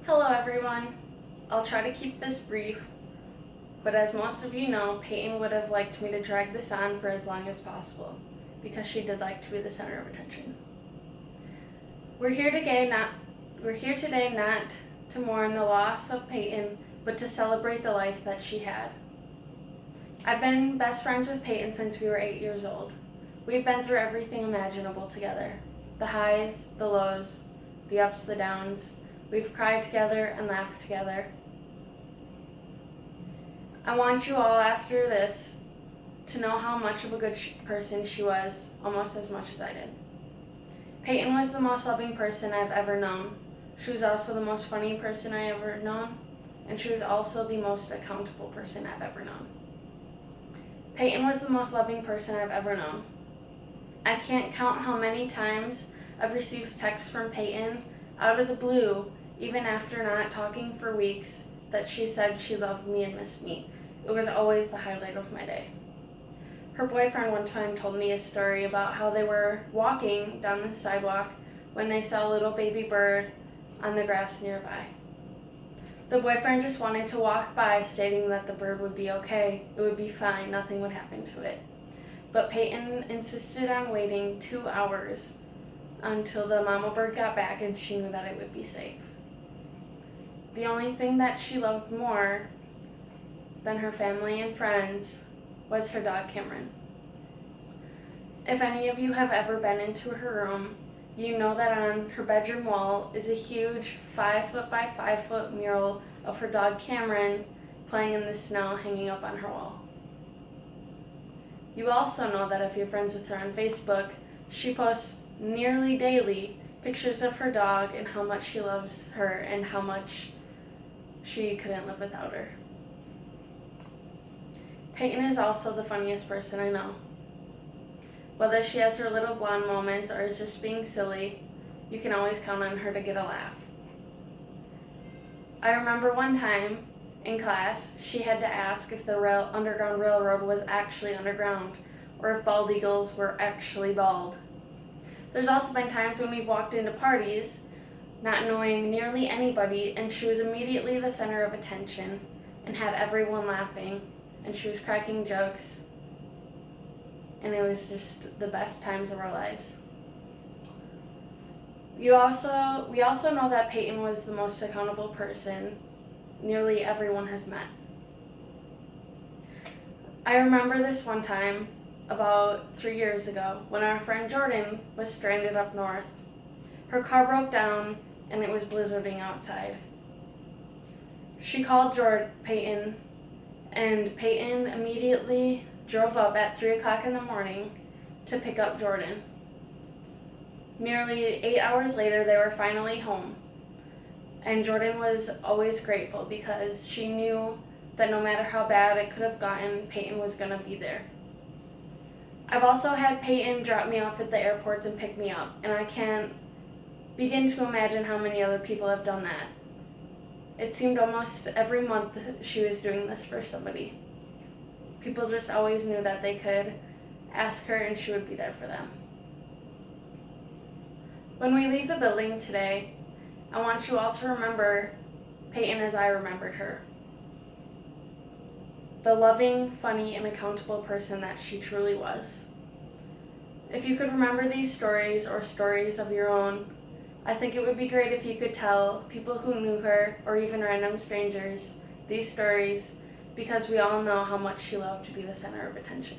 Hello everyone. I'll try to keep this brief, but as most of you know, Peyton would have liked me to drag this on for as long as possible, because she did like to be the center of attention. We're here today not to mourn the loss of Peyton, but to celebrate the life that she had. I've been best friends with Peyton since we were 8 years old. We've been through everything imaginable together. The highs, the lows, the ups, the downs. We've cried together and laughed together. I want you all after this to know how much of a good person she was, almost as much as I did. Peyton was the most loving person I've ever known. She was also the most funny person I ever known, and she was also the most accountable person I've ever known. Peyton was the most loving person I've ever known. I can't count how many times I've received texts from Peyton out of the blue, even after not talking for weeks, that she said she loved me and missed me. It was always the highlight of my day. Her boyfriend one time told me a story about how they were walking down the sidewalk when they saw a little baby bird on the grass nearby. The boyfriend just wanted to walk by, stating that the bird would be okay, it would be fine, nothing would happen to it. But Peyton insisted on waiting 2 hours until the mama bird got back and she knew that it would be safe. The only thing that she loved more than her family and friends was her dog Cameron. If any of you have ever been into her room, you know that on her bedroom wall is a huge 5-foot by 5-foot mural of her dog Cameron playing in the snow hanging up on her wall. You also know that if you're friends with her on Facebook, she posts nearly daily pictures of her dog and how much she loves her and how much she couldn't live without her. Peyton is also the funniest person I know. Whether she has her little blonde moments or is just being silly, you can always count on her to get a laugh. I remember one time in class, she had to ask if the Underground Railroad was actually underground, or if bald eagles were actually bald. There's also been times when we've walked into parties, not knowing nearly anybody, and she was immediately the center of attention and had everyone laughing, and she was cracking jokes, and it was just the best times of our lives. We also know that Peyton was the most accountable person nearly everyone has met. I remember this one time about 3 years ago when our friend Jordan was stranded up north. Her car broke down and it was blizzarding outside. She called Peyton, and Peyton immediately drove up at 3 o'clock in the morning to pick up Jordan. Nearly 8 hours later, they were finally home. And Jordan was always grateful because she knew that no matter how bad it could have gotten, Peyton was going to be there. I've also had Peyton drop me off at the airports and pick me up, and I can't begin to imagine how many other people have done that. It seemed almost every month she was doing this for somebody. People just always knew that they could ask her and she would be there for them. When we leave the building today, I want you all to remember Peyton as I remembered her. The loving, funny, and accountable person that she truly was. If you could remember these stories or stories of your own, I think it would be great if you could tell people who knew her or even random strangers these stories, because we all know how much she loved to be the center of attention.